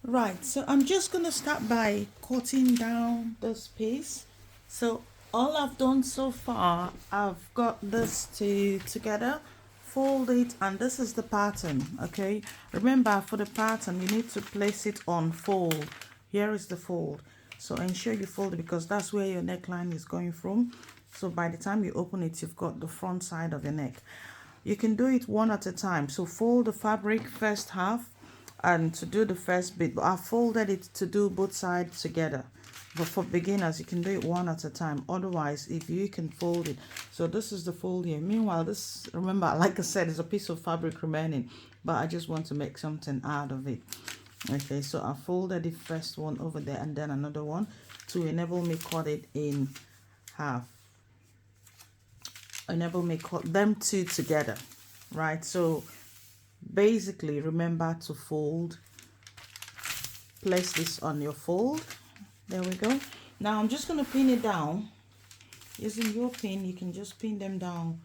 Right, so I'm just gonna start by cutting down this piece. So all I've done so far, I've got this together, fold it, and this is the pattern. Okay, remember for the pattern you need to place it on fold. Here is the fold, so ensure you fold it because that's where your neckline is going from. So by the time you open it, you've got the front side of your neck. You can do it one at a time. So fold the fabric first half and to do the first bit, but I folded it to do both sides together. But for beginners, you can do it one at a time. Otherwise, if you can fold it. So this is the fold here. Meanwhile, this, remember, like I said, is a piece of fabric remaining, but I just want to make something out of it. Okay, so I folded the first one over there and then another one to enable me cut it in half. Enable me cut them two together, right? So basically remember to fold, place this on your fold. There we go. Now I'm just going to pin it down using your pin. You can just pin them down.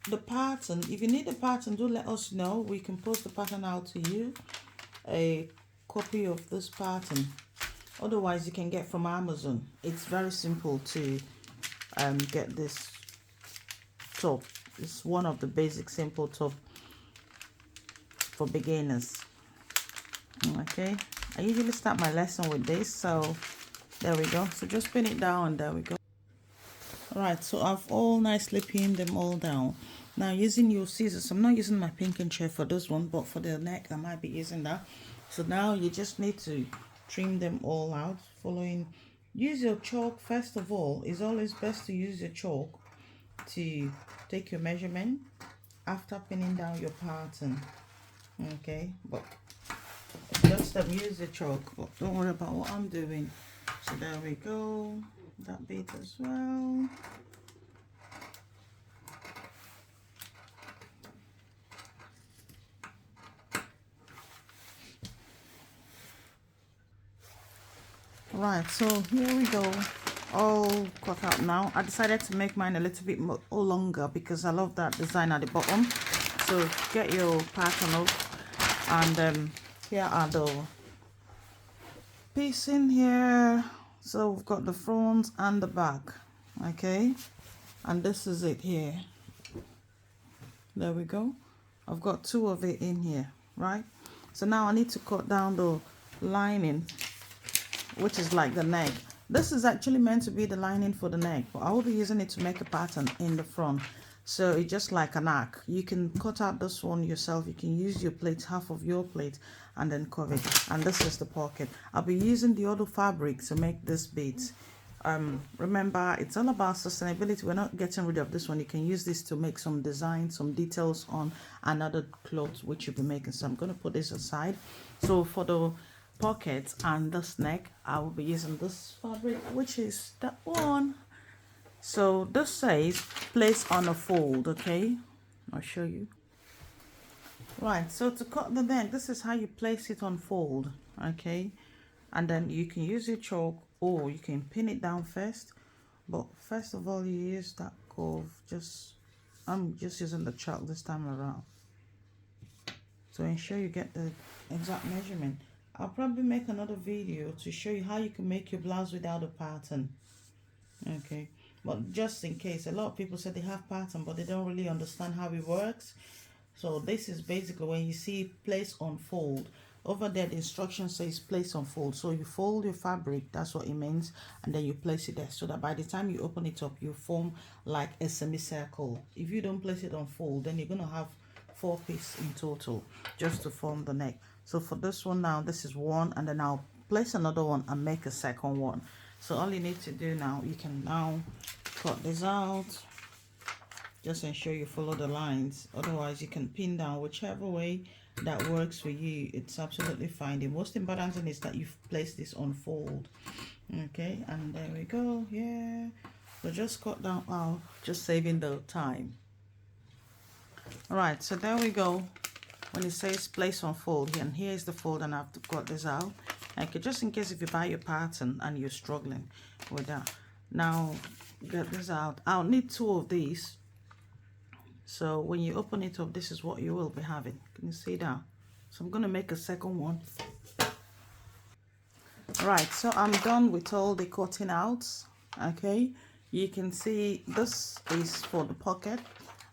The pattern, if you need the pattern, do let us know. We can post the pattern out to you, a copy of this pattern. Otherwise you can get from Amazon. It's very simple to get this top. It's one of the basic simple top for beginners. Okay, I usually start my lesson with this, so there we go. So just pin it down and there we go. All right, so I've all nicely pinned them all down. Now using your scissors, I'm not using my pinking chair for this one, but for the neck I might be using that. So now you just need to trim them all out. Use your chalk first of all. It's always best to use your chalk to take your measurement after pinning down your pattern. Okay, but just use the chalk, but don't worry about what I'm doing. So there we go, that bit as well. Right, so here we go, all cut out now. I decided to make mine a little bit more longer because I love that design at the bottom. So get your pattern up, and here are the piece in here. So we've got the front and the back. Okay, and this is it here. There we go. I've got two of it in here, right? So now I need to cut down the lining, which is like the neck. This is actually meant to be the lining for the neck, but I will be using it to make a pattern in the front. So it's just like an arc. You can cut out this one yourself. You can use your plate, half of your plate, and then cover it. And this is the pocket. I'll be using the other fabric to make this bit. Remember, it's all about sustainability. We're not getting rid of this one. You can use this to make some designs, some details on another cloth which you'll be making. So I'm going to put this aside. So for the pocket and this neck, I will be using this fabric, which is that one. So this says place on a fold. Okay, I'll show you. Right, so to cut the neck, this is how you place it on fold. Okay, and then you can use your chalk or you can pin it down first, but first of all you use that curve. I'm just using the chalk this time around, so ensure you get the exact measurement. I'll probably make another video to show you how you can make your blouse without a pattern. Okay, but just in case, a lot of people say they have pattern but they don't really understand how it works. So this is basically when you see place on fold, over there the instruction says place on fold. So you fold your fabric, that's what it means, and then you place it there so that by the time you open it up you form like a semicircle. If you don't place it on fold, then you're going to have 4 pieces in total just to form the neck. So for this one now, this is one, and then I'll place another one and make a second one. So all you need to do now, you can now cut this out. Just ensure you follow the lines, otherwise you can pin down whichever way that works for you. It's absolutely fine. The most important thing is that you've placed this on fold. Okay, and there we go. Yeah, so just cut down out, just saving the time. All right, so there we go. When it says place on fold, and here is the fold, and I've got this out. Okay, just in case if you buy your pattern and you're struggling with that. Now get this out. I'll need 2 of these. So when you open it up, this is what you will be having. Can you see that? So I'm going to make a second one. Right, so I'm done with all the cutting outs. Okay, you can see this is for the pocket.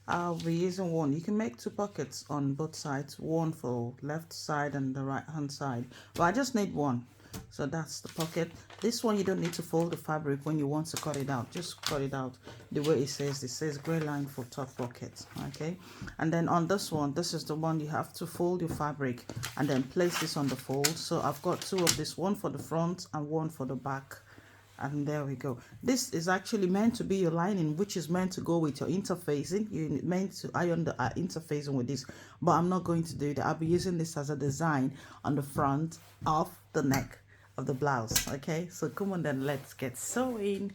I'll be using one. You can make two pockets on both sides, one for left side and the right hand side, but I just need one. So that's the pocket. This one you don't need to fold the fabric when you want to cut it out. Just cut it out the way it says gray line for top pocket. Okay, and then on this one, this is the one you have to fold your fabric and then place this on the fold. So I've got two of this, one for the front and one for the back. And there we go. This is actually meant to be your lining, which is meant to go with your interfacing. You're meant to iron the interfacing with this, but I'm not going to do that. I'll be using this as a design on the front of the neck of the blouse. Okay, so come on then, let's get sewing.